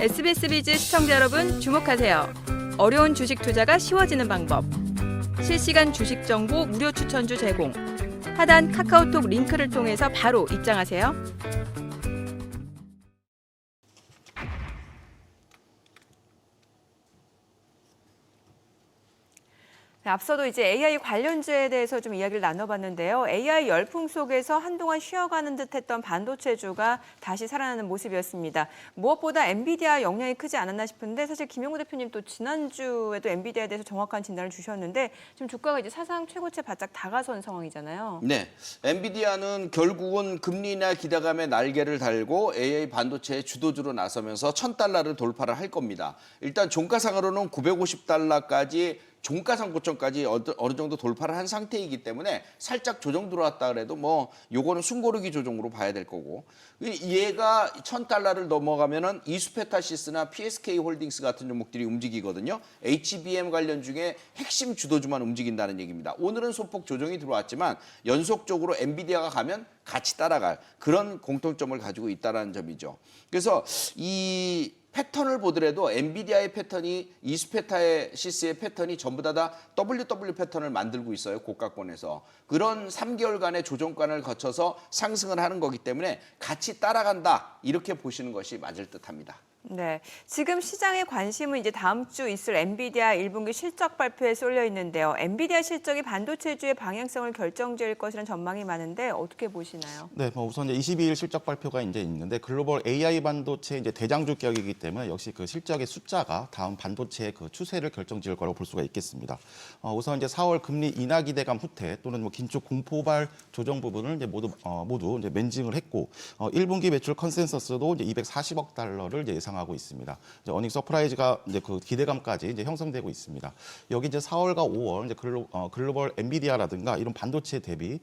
SBS 비즈 시청자 여러분 주목하세요. 어려운 주식 투자가 쉬워지는 방법. 실시간 주식 정보 무료 추천주 제공. 하단 카카오톡 링크를 통해서 바로 입장하세요. 네, 앞서도 이제 AI 관련주에 대해서 좀 이야기를 나눠봤는데요. AI 열풍 속에서 한동안 쉬어가는 듯했던 반도체주가 다시 살아나는 모습이었습니다. 무엇보다 엔비디아 영향이 크지 않았나 싶은데 사실 김용우 대표님 또 지난주에도 엔비디아에 대해서 정확한 진단을 주셨는데 지금 주가가 이제 사상 최고치 바짝 다가선 상황이잖아요. 네, 엔비디아는 결국은 금리나 기대감에 날개를 달고 AI 반도체의 주도주로 나서면서 $1,000를 돌파를 할 겁니다. 일단 종가상으로는 $950까지 종가상 고점까지 어느 정도 돌파를 한 상태이기 때문에 살짝 조정 들어왔다 그래도 뭐 요거는 숨고르기 조정으로 봐야 될 거고, 얘가 $1,000를 넘어가면은 이수페타시스나 PSK 홀딩스 같은 종목들이 움직이거든요. HBM 관련 중에 핵심 주도주만 움직인다는 얘기입니다. 오늘은 소폭 조정이 들어왔지만 연속적으로 엔비디아가 가면 같이 따라갈 그런 공통점을 가지고 있다는 점이죠. 그래서 이 패턴을 보더라도 엔비디아의 패턴이 이수페타시스의 패턴이 전부 다 WW 패턴을 만들고 있어요. 고가권에서. 그런 3개월간의 조정관을 거쳐서 상승을 하는 거기 때문에 같이 따라간다. 이렇게 보시는 것이 맞을 듯합니다. 네, 지금 시장의 관심은 이제 다음 주 있을 엔비디아 1분기 실적 발표에 쏠려 있는데요. 엔비디아 실적이 반도체주의 방향성을 결정지을 것이라는 전망이 많은데 어떻게 보시나요? 네, 우선 이제 22일 실적 발표가 이제 있는데 글로벌 AI 반도체 이제 대장주 기업이기 때문에 역시 그 실적의 숫자가 다음 반도체의 그 추세를 결정지을 거라고 볼 수가 있겠습니다. 우선 이제 4월 금리 인하 기대감 후퇴 또는 뭐 긴축 공포발 조정 부분을 이제 모두 이제 맨징을 했고 1분기 매출 컨센서스도 이제 $240억 이제 예상하고 있습니다. 이제 어닝 서프라이즈가 이제 그 기대감까지 이제 형성되고 있습니다. 여기 이제 4월과 5월 이제 글로벌 엔비디아라든가 이런 반도체 대비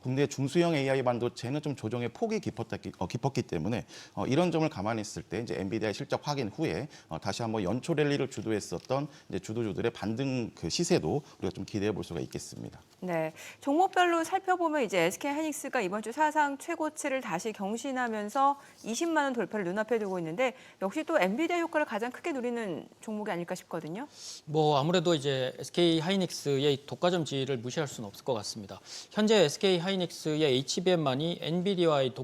국내 중수형 AI 반도체는 좀 조정의 폭이 깊었기 때문에 이런 점을 감안했을 때 이제 엔비디아의 실적 확인 후에 다시 한번 연초 랠리를 주도했었던 이제 주도주들의 반등 그 시세도 우리가 좀 기대해 볼 수가 있겠습니다. 네, 종목별로 살펴보면 이제 SK하이닉스가 이번 주 사상 최고치를 다시 경신하면서 20만 원 돌파를 눈앞에 두고 있는데 역시 또 엔비디아 효과를 가장 크게 누리는 종목이 아닐까 싶거든요. 뭐 아무래도 이제 SK하이닉스의 독과점 지위를 무시할 수는 없을 것 같습니다. 현재 SK하이닉스의 HBM만이 엔비디아의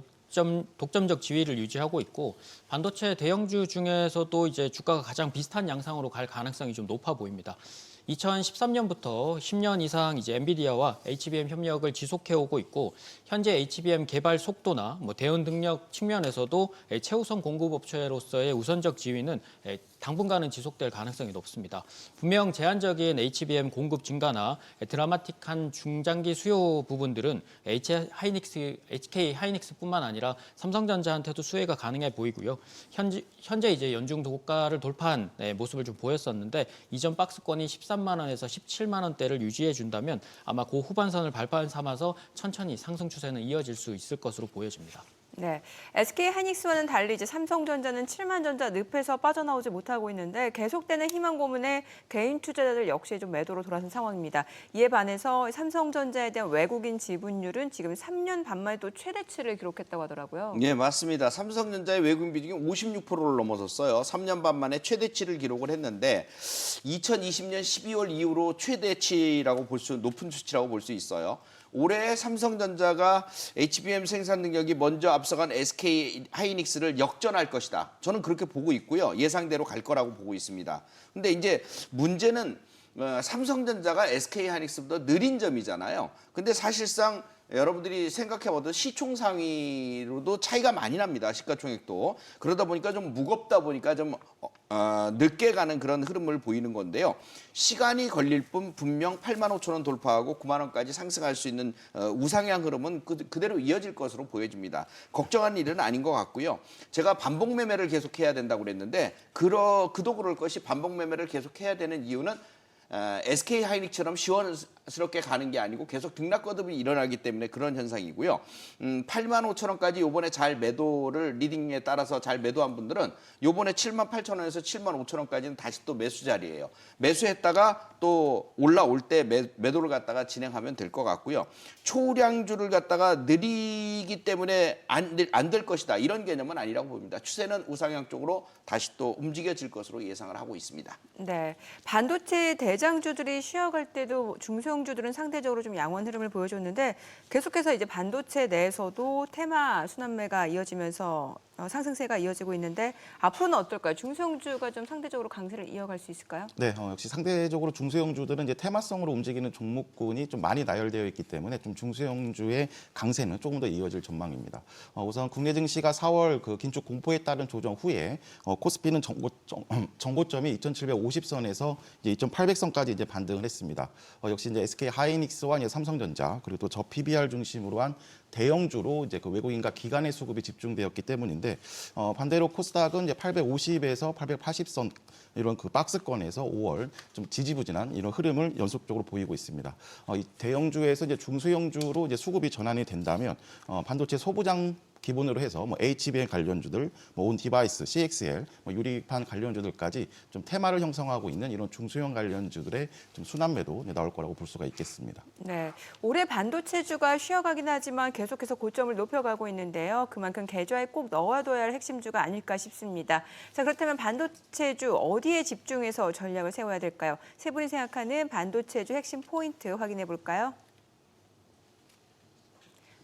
독점적 지위를 유지하고 있고 반도체 대형주 중에서도 이제 주가가 가장 비슷한 양상으로 갈 가능성이 좀 높아 보입니다. 2013년부터 10년 이상 이제 엔비디아와 HBM 협력을 지속해오고 있고 현재 HBM 개발 속도나 뭐 대응 능력 측면에서도 최우선 공급업체로서의 우선적 지위는 당분간은 지속될 가능성이 높습니다. 분명 제한적인 HBM 공급 증가나 드라마틱한 중장기 수요 부분들은 SK하이닉스뿐만 아니라 삼성전자한테도 수혜가 가능해 보이고요. 현재 이제 연중 고가를 돌파한 모습을 좀 보였었는데 이전 박스권이 13만 원에서 17만 원대를 유지해 준다면 아마 그 후반선을 발판 삼아서 천천히 상승 추세는 이어질 수 있을 것으로 보여집니다. 네, SK하이닉스와는 달리 이제 삼성전자는 7만 전자 늪에서 빠져나오지 못하고 있는데 계속되는 희망 고문에 개인 투자자들 역시 좀 매도로 돌아선 상황입니다. 이에 반해서 삼성전자에 대한 외국인 지분율은 지금 3년 반 만에 또 최대치를 기록했다고 하더라고요. 네, 맞습니다. 삼성전자의 외국인 비중이 56%를 넘어섰어요. 3년 반 만에 최대치를 기록을 했는데 2020년 12월 이후로 최대치라고 높은 수치라고 볼 수 있어요. 올해 삼성전자가 HBM 생산 능력이 먼저 앞서간 SK하이닉스를 역전할 것이다. 저는 그렇게 보고 있고요. 예상대로 갈 거라고 보고 있습니다. 근데 이제 문제는 삼성전자가 SK하이닉스보다 느린 점이잖아요. 근데 사실상 여러분들이 생각해봐도 시총 상위로도 차이가 많이 납니다. 시가총액도. 그러다 보니까 좀 무겁다 보니까 좀 늦게 가는 그런 흐름을 보이는 건데요. 시간이 걸릴 뿐 분명 8만 5천 원 돌파하고 9만 원까지 상승할 수 있는 우상향 흐름은 그대로 이어질 것으로 보여집니다. 걱정한 일은 아닌 것 같고요. 제가 반복 매매를 계속해야 된다고 그랬는데 그도 그럴 것이 반복 매매를 계속해야 되는 이유는 SK하이닉스처럼 스럽게 가는 게 아니고 계속 등락 거듭이 일어나기 때문에 그런 현상이고요. 8만 5천 원까지 요번에 잘 매도를 리딩에 따라서 잘 매도한 분들은 요번에 7만 8천 원에서 7만 5천 원까지는 다시 또 매수 자리예요. 매수했다가 또 올라올 때 매도를 갖다가 진행하면 될 것 같고요. 초량주를 갖다가 느리기 때문에 안 될 것이다. 이런 개념은 아니라고 봅니다. 추세는 우상향 쪽으로 다시 또 움직여질 것으로 예상을 하고 있습니다. 네, 반도체 대장주들이 쉬어갈 때도 중소형주들은 상대적으로 좀 양원 흐름을 보여줬는데 계속해서 이제 반도체 내에서도 테마 순환매가 이어지면서 상승세가 이어지고 있는데 앞으로는 어떨까요? 중소형주가 좀 상대적으로 강세를 이어갈 수 있을까요? 네, 역시 상대적으로 중소형주들은 이제 테마성으로 움직이는 종목군이 좀 많이 나열되어 있기 때문에 좀 중소형주의 강세는 조금 더 이어질 전망입니다. 우선 국내 증시가 4월 그 긴축 공포에 따른 조정 후에 코스피는 정고점이 2,750선에서 이제 2,800선까지 이제 반등을 했습니다. 역시 이제 SK 하이닉스와 이제 삼성전자 그리고 또 저 PBR 중심으로 한 대형주로 이제 그 외국인과 기관의 수급이 집중되었기 때문인데 반대로 코스닥은 이제 850에서 880선 이런 그 박스권에서 5월 좀 지지부진한 이런 흐름을 연속적으로 보이고 있습니다. 이 대형주에서 이제 중소형주로 이제 수급이 전환이 된다면 반도체 소부장 기본으로 해서 뭐 HBM 관련주들, 뭐 온 디바이스, CXL, 뭐 유리판 관련주들까지 좀 테마를 형성하고 있는 이런 중소형 관련주들의 좀 순환매도 나올 거라고 볼 수가 있겠습니다. 네, 올해 반도체주가 쉬어가긴 하지만 계속해서 고점을 높여가고 있는데요. 그만큼 계좌에 꼭 넣어둬야 할 핵심주가 아닐까 싶습니다. 자, 그렇다면 반도체주 어디에 집중해서 전략을 세워야 될까요? 세 분이 생각하는 반도체주 핵심 포인트 확인해 볼까요?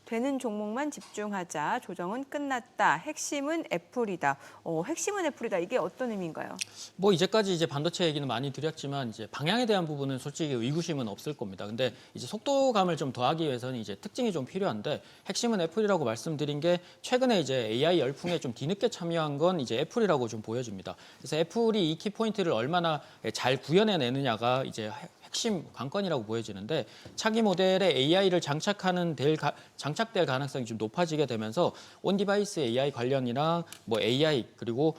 되는 종목만 집중하자. 조정은 끝났다. 핵심은 애플이다. 핵심은 애플이다. 이게 어떤 의미인가요? 뭐 이제까지 이제 반도체 얘기는 많이 드렸지만 이제 방향에 대한 부분은 솔직히 의구심은 없을 겁니다. 근데 이제 속도감을 좀 더하기 위해서는 이제 특징이 좀 필요한데 핵심은 애플이라고 말씀드린 게 최근에 이제 AI 열풍에 좀 뒤늦게 참여한 건 이제 애플이라고 좀 보여집니다. 그래서 애플이 이 키 포인트를 얼마나 잘 구현해내느냐가 이제 핵심 관건이라고 보여지는데 차기 모델에 AI를 장착될 가능성이 좀 높아지게 되면서 온디바이스 AI 관련이랑 뭐 AI 그리고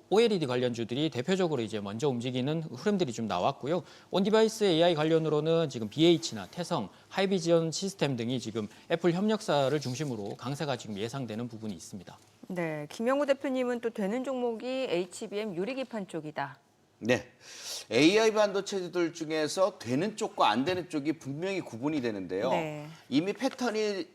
OLED 관련주들이 대표적으로 이제 먼저 움직이는 흐름들이 좀 나왔고요. 온디바이스 AI 관련으로는 지금 BH나 태성, 하이비전 시스템 등이 지금 애플 협력사를 중심으로 강세가 지금 예상되는 부분이 있습니다. 네, 김영우 대표님은 또 되는 종목이 HBM 유리기판 쪽이다. 네. AI 반도체들 중에서 되는 쪽과 안 되는 쪽이 분명히 구분이 되는데요. 네. 이미 패턴이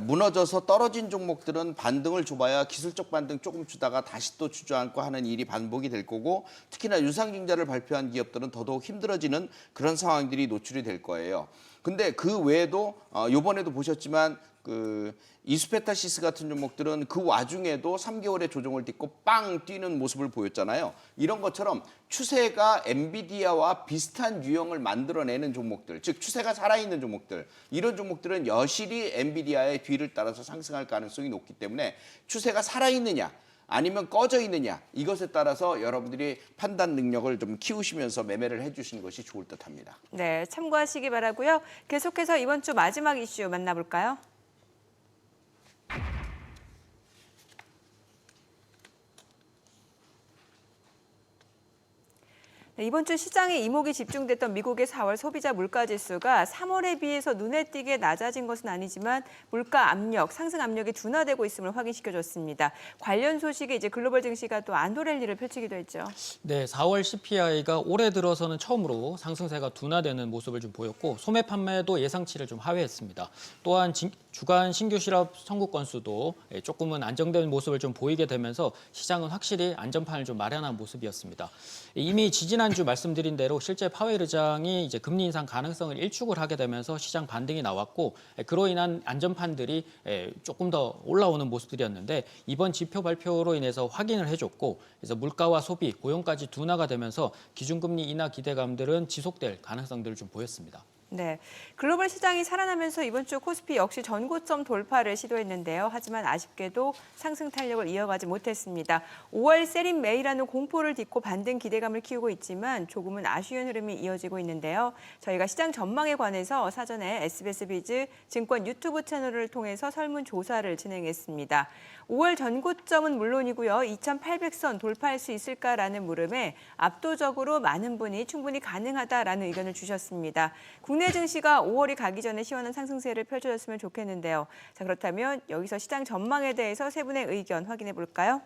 무너져서 떨어진 종목들은 반등을 줘봐야 기술적 반등 조금 주다가 다시 또 주저앉고 하는 일이 반복이 될 거고 특히나 유상증자를 발표한 기업들은 더더욱 힘들어지는 그런 상황들이 노출이 될 거예요. 근데 그 외에도 이번에도 보셨지만 그 이수페타시스 같은 종목들은 그 와중에도 3개월의 조정을 딛고 빵 뛰는 모습을 보였잖아요. 이런 것처럼 추세가 엔비디아와 비슷한 유형을 만들어내는 종목들, 즉 추세가 살아있는 종목들, 이런 종목들은 여실히 엔비디아의 뒤를 따라서 상승할 가능성이 높기 때문에 추세가 살아있느냐 아니면 꺼져 있느냐 이것에 따라서 여러분들이 판단 능력을 좀 키우시면서 매매를 해주시는 것이 좋을 듯합니다. 네, 참고하시기 바라고요. 계속해서 이번 주 마지막 이슈 만나볼까요? 네, 이번 주 시장에 이목이 집중됐던 미국의 4월 소비자 물가지수가 3월에 비해서 눈에 띄게 낮아진 것은 아니지만 물가 압력, 상승 압력이 둔화되고 있음을 확인시켜줬습니다. 관련 소식에 이제 글로벌 증시가 또 안도 랠리를 펼치기도 했죠. 네, 4월 CPI가 올해 들어서는 처음으로 상승세가 둔화되는 모습을 좀 보였고 소매 판매도 예상치를 좀 하회했습니다. 또한 주간 신규 실업 청구 건수도 조금은 안정된 모습을 좀 보이게 되면서 시장은 확실히 안전판을 좀 마련한 모습이었습니다. 이미 지지난주 말씀드린 대로 실제 파웰 의장이 이제 금리 인상 가능성을 일축을 하게 되면서 시장 반등이 나왔고 그로 인한 안전판들이 조금 더 올라오는 모습들이었는데 이번 지표 발표로 인해서 확인을 해줬고 그래서 물가와 소비, 고용까지 둔화가 되면서 기준금리 인하 기대감들은 지속될 가능성들을 좀 보였습니다. 네, 글로벌 시장이 살아나면서 이번 주 코스피 역시 전고점 돌파를 시도했는데요. 하지만 아쉽게도 상승 탄력을 이어가지 못했습니다. 5월 세린 메이라는 공포를 딛고 반등 기대감을 키우고 있지만 조금은 아쉬운 흐름이 이어지고 있는데요. 저희가 시장 전망에 관해서 사전에 SBS 비즈 증권 유튜브 채널을 통해서 설문조사를 진행했습니다. 5월 전고점은 물론이고요. 2,800선 돌파할 수 있을까라는 물음에 압도적으로 많은 분이 충분히 가능하다라는 의견을 주셨습니다. 국내 국내 증시가 5월이 가기 전에 시원한 상승세를 펼쳐줬으면 좋겠는데요. 자, 그렇다면 여기서 시장 전망에 대해서 세 분의 의견 확인해 볼까요?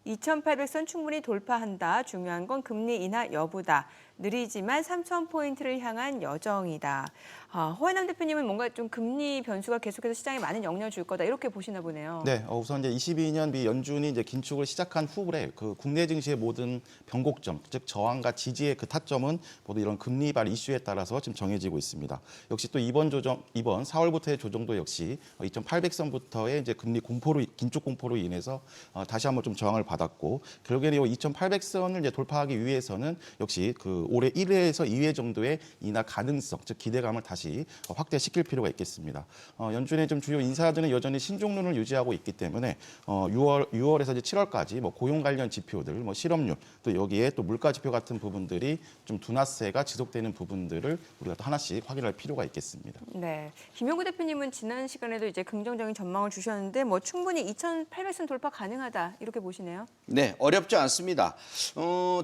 2,800선 충분히 돌파한다. 중요한 건 금리 인하 여부다. 느리지만 3,000포인트를 향한 여정이다. 허은남 대표님은 뭔가 좀 금리 변수가 계속해서 시장에 많은 영향을 줄 거다. 이렇게 보시나 보네요. 네, 우선 이제 22년 미 연준이 이제 긴축을 시작한 후에 그 국내 증시의 모든 변곡점, 즉 저항과 지지의 그 타점은 모두 이런 금리발 이슈에 따라서 지금 정해지고 있습니다. 역시 또 이번 4월부터의 조정도 역시 2,800선부터의 이제 금리 공포로 긴축 공포로 인해서 다시 한번 좀 저항을 받았고 결국에는 이 2,800선을 이제 돌파하기 위해서는 역시 그 올해 1회에서 2회 정도의 인하 가능성, 즉 기대감을 다시 확대시킬 필요가 있겠습니다. 연준의 좀 주요 인사들은 여전히 신중론을 유지하고 있기 때문에 6월에서 이제 7월까지 뭐 고용 관련 지표들, 뭐 실업률, 또 여기에 또 물가 지표 같은 부분들이 좀 둔화세가 지속되는 부분들을 우리가 또 하나씩 확인할 필요가 있겠습니다. 네, 김용구 대표님은 지난 시간에도 이제 긍정적인 전망을 주셨는데 뭐 충분히 2,800선 돌파 가능하다 이렇게 보시네요. 네, 어렵지 않습니다.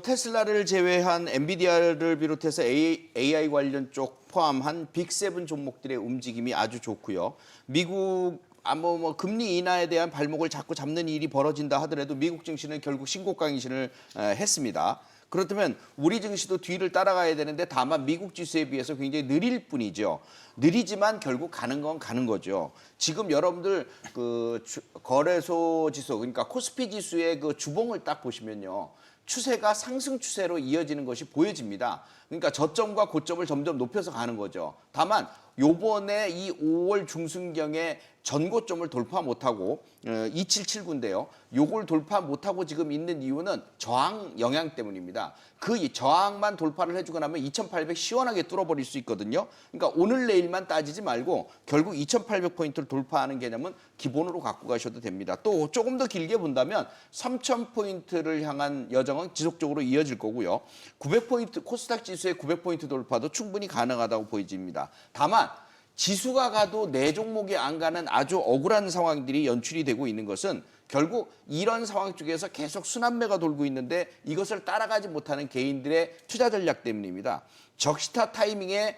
테슬라를 제외한 엔비디아를 비롯해서 AI 관련 쪽 포함한 빅7 종목들의 움직임이 아주 좋고요. 미국 뭐 금리 인하에 대한 발목을 자꾸 잡는 일이 벌어진다 하더라도 미국 증시는 결국 신고가 행진을 했습니다. 그렇다면 우리 증시도 뒤를 따라가야 되는데 다만 미국 지수에 비해서 굉장히 느릴 뿐이죠. 느리지만 결국 가는 건 가는 거죠. 지금 여러분들 그 거래소 지수, 그러니까 코스피 지수의 그 주봉을 딱 보시면요. 추세가 상승 추세로 이어지는 것이 보여집니다. 그러니까 저점과 고점을 점점 높여서 가는 거죠. 다만 요번에 이 5월 중순경에 전고점을 돌파 못하고 2779인데요. 요걸 돌파 못하고 지금 있는 이유는 저항 영향 때문입니다. 그 저항만 돌파를 해주고 나면 2800 시원하게 뚫어버릴 수 있거든요. 그러니까 오늘 내일만 따지지 말고 결국 2800포인트를 돌파하는 개념은 기본으로 갖고 가셔도 됩니다. 또 조금 더 길게 본다면 3000포인트를 향한 여정은 지속적으로 이어질 거고요. 900포인트 코스닥 지수의 900포인트 돌파도 충분히 가능하다고 보여집니다. 다만 지수가 가도 내 종목이 안 가는 아주 억울한 상황들이 연출이 되고 있는 것은 결국 이런 상황 쪽에서 계속 순환매가 돌고 있는데 이것을 따라가지 못하는 개인들의 투자 전략 때문입니다. 적시타 타이밍에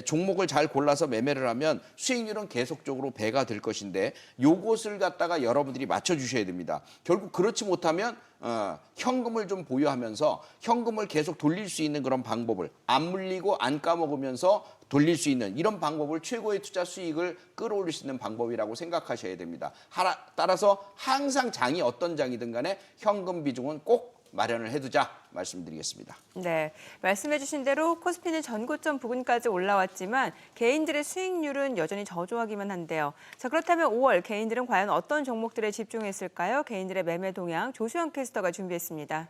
종목을 잘 골라서 매매를 하면 수익률은 계속적으로 배가 될 것인데 요것을 갖다가 여러분들이 맞춰주셔야 됩니다. 결국 그렇지 못하면 현금을 좀 보유하면서 현금을 계속 돌릴 수 있는 그런 방법을 안 물리고 안 까먹으면서 돌릴 수 있는 이런 방법을 최고의 투자 수익을 끌어올릴 수 있는 방법이라고 생각하셔야 됩니다. 따라서 항상 장이 어떤 장이든 간에 현금 비중은 꼭 마련을 해두자 말씀드리겠습니다. 네, 말씀해 주신 대로 코스피는 전고점 부근까지 올라왔지만 개인들의 수익률은 여전히 저조하기만 한데요. 자, 그렇다면 5월 개인들은 과연 어떤 종목들에 집중했을까요? 개인들의 매매 동향 조수영 캐스터가 준비했습니다.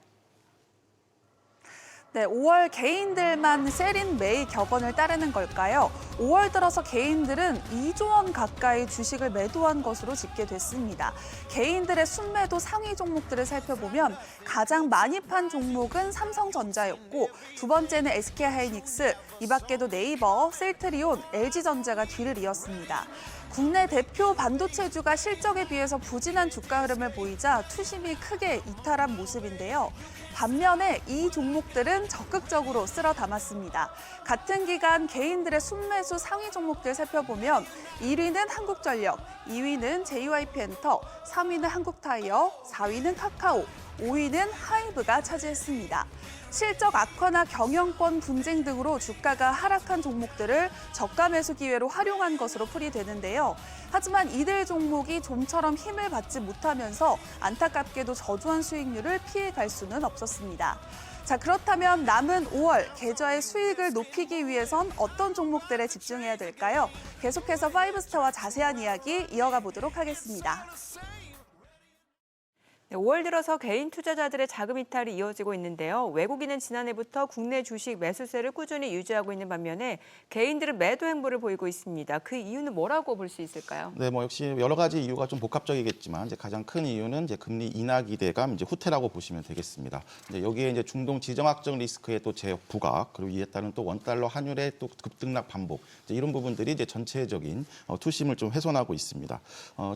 네, 5월 개인들만 셀인 매일 격언을 따르는 걸까요? 5월 들어서 개인들은 2조 원 가까이 주식을 매도한 것으로 집계됐습니다. 개인들의 순매도 상위 종목들을 살펴보면 가장 많이 판 종목은 삼성전자였고 두 번째는 SK하이닉스, 이 밖에도 네이버, 셀트리온, LG전자가 뒤를 이었습니다. 국내 대표 반도체주가 실적에 비해서 부진한 주가 흐름을 보이자 투심이 크게 이탈한 모습인데요. 반면에 이 종목들은 적극적으로 쓸어 담았습니다. 같은 기간 개인들의 순매수 상위 종목들 살펴보면 1위는 한국전력, 2위는 JYP엔터, 3위는 한국타이어, 4위는 카카오, 5위는 하이브가 차지했습니다. 실적 악화나 경영권 분쟁 등으로 주가가 하락한 종목들을 저가 매수 기회로 활용한 것으로 풀이되는데요. 하지만 이들 종목이 좀처럼 힘을 받지 못하면서 안타깝게도 저조한 수익률을 피해갈 수는 없었습니다. 자, 그렇다면 남은 5월 계좌의 수익을 높이기 위해선 어떤 종목들에 집중해야 될까요? 계속해서 5스타와 자세한 이야기 이어가 보도록 하겠습니다. 5월 들어서 개인 투자자들의 자금 이탈이 이어지고 있는데요. 외국인은 지난해부터 국내 주식 매수세를 꾸준히 유지하고 있는 반면에 개인들은 매도 행보를 보이고 있습니다. 그 이유는 뭐라고 볼 수 있을까요? 네, 뭐 역시 여러 가지 이유가 좀 복합적이겠지만 이제 가장 큰 이유는 이제 금리 인하 기대감 이제 후퇴라고 보시면 되겠습니다. 이제 여기에 이제 중동 지정학적 리스크의 또 재부각 그리고 이에 따른 또 원달러 환율의 또 급등락 반복 이제 이런 부분들이 이제 전체적인 투심을 좀 훼손하고 있습니다.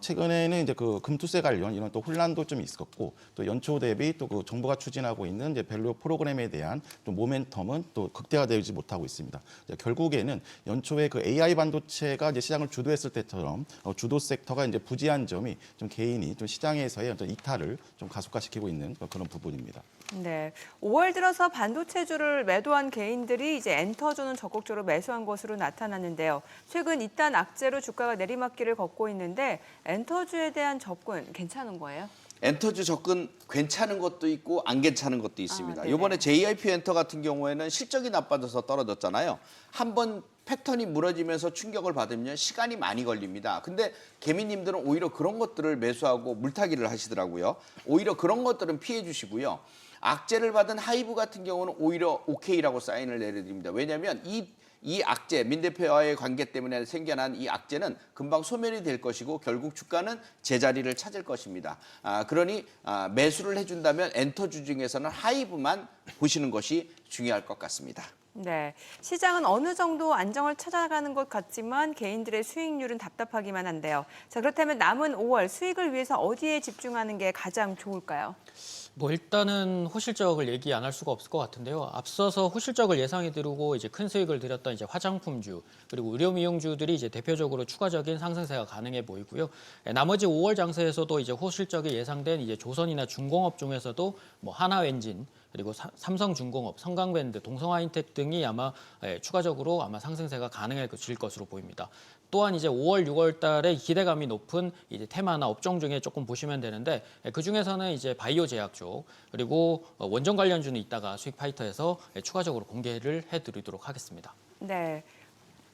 최근에는 이제 그 금투세 관련 이런 또 혼란도 좀 있었고. 있었고 또 연초 대비 또 그 정부가 추진하고 있는 이제 밸류 프로그램에 대한 또 모멘텀은 또 극대화되지 못하고 있습니다. 결국에는 연초에 그 AI 반도체가 이제 시장을 주도했을 때처럼 주도 섹터가 이제 부지한 점이 좀 개인이 좀 시장에서의 어떤 이탈을 좀 가속화시키고 있는 그런 부분입니다. 네, 5월 들어서 반도체주를 매도한 개인들이 이제 엔터주는 적극적으로 매수한 것으로 나타났는데요. 최근 이딴 악재로 주가가 내리막길을 걷고 있는데 엔터주에 대한 접근 괜찮은 거예요? 엔터주 접근 괜찮은 것도 있고 안 괜찮은 것도 있습니다. 네네. 이번에 JYP 엔터 같은 경우에는 실적이 나빠져서 떨어졌잖아요. 한번 패턴이 무너지면서 충격을 받으면 시간이 많이 걸립니다. 근데 개미님들은 오히려 그런 것들을 매수하고 물타기를 하시더라고요. 오히려 그런 것들은 피해 주시고요. 악재를 받은 하이브 같은 경우는 오히려 오케이라고 사인을 내려드립니다. 왜냐하면 이 악재, 민 대표와의 관계 때문에 생겨난 이 악재는 금방 소멸이 될 것이고 결국 주가는 제자리를 찾을 것입니다. 그러니 매수를 해준다면 엔터주 중에서는 하이브만 보시는 것이 중요할 것 같습니다. 네, 시장은 어느 정도 안정을 찾아가는 것 같지만 개인들의 수익률은 답답하기만 한데요. 자, 그렇다면 남은 5월 수익을 위해서 어디에 집중하는 게 가장 좋을까요? 뭐 일단은 호실적을 얘기 안 할 수가 없을 것 같은데요. 앞서서 호실적을 예상이 들고 이제 큰 수익을 들였던 이제 화장품주 그리고 의료미용주들이 이제 대표적으로 추가적인 상승세가 가능해 보이고요. 나머지 5월 장세에서도 이제 호실적이 예상된 이제 조선이나 중공업 중에서도 뭐 하나엔진 그리고 삼성중공업, 성강밴드, 동성하이텍 등이 아마 추가적으로 아마 상승세가 가능해질 것으로 보입니다. 또한 이제 5월, 6월 달에 기대감이 높은 이제 테마나 업종 중에 조금 보시면 되는데 그 중에서는 이제 바이오 제약 쪽 그리고 원전 관련주는 이따가 수익 파이터에서 추가적으로 공개를 해드리도록 하겠습니다. 네,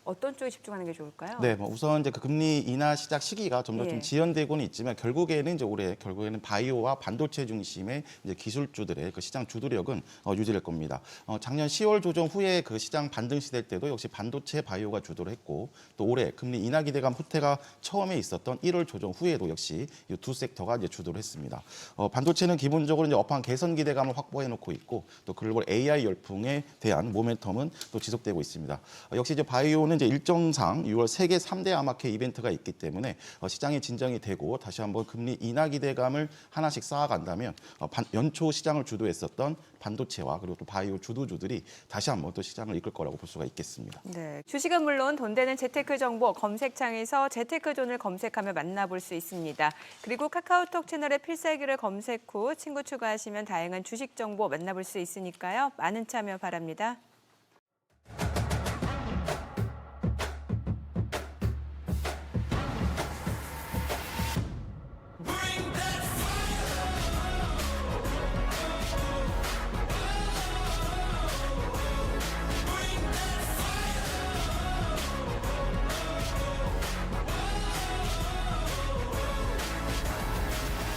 어떤 쪽에 집중하는 게 좋을까요? 네, 뭐 우선 이제 그 금리 인하 시작 시기가 점점 예. 좀 지연되고는 있지만 결국에는 이제 올해 결국에는 바이오와 반도체 중심의 이제 기술주들의 그 시장 주도력은 유지될 겁니다. 작년 10월 조정 후에 그 시장 반등 시될 때도 역시 반도체 바이오가 주도를 했고 또 올해 금리 인하 기대감 후퇴가 처음에 있었던 1월 조정 후에도 역시 이 두 섹터가 이제 주도를 했습니다. 반도체는 기본적으로 이제 업황 개선 기대감을 확보해 놓고 있고 또 글로벌 AI 열풍에 대한 모멘텀은 또 지속되고 있습니다. 역시 이제 바이오는 이제 일정상 6월 세계 3대 아마케 이벤트가 있기 때문에 시장이 진정이 되고 다시 한번 금리 인하 기대감을 하나씩 쌓아간다면 연초 시장을 주도했었던 반도체와 그리고 또 바이오 주도주들이 다시 한번 또 시장을 이끌 거라고 볼 수가 있겠습니다. 네, 주식은 물론 돈 되는 재테크 정보 검색창에서 재테크존을 검색하며 만나볼 수 있습니다. 그리고 카카오톡 채널에 필살기를 검색 후 친구 추가하시면 다양한 주식 정보 만나볼 수 있으니까요. 많은 참여 바랍니다.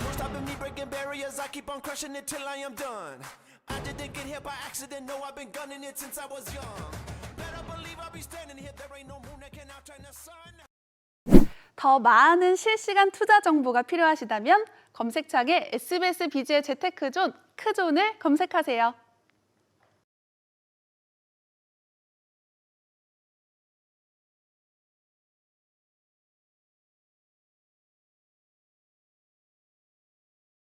No stopping me breaking barriers, I keep on crushing it till I am done. I didn't get here by accident, no, I've been gunning it since I was young. Better believe I'll be standing here, there ain't no moon that can outshine the sun. 더 많은 실시간 투자 정보가 필요하시다면 검색창에 SBS 비즈의 재테크존 크존을 검색하세요.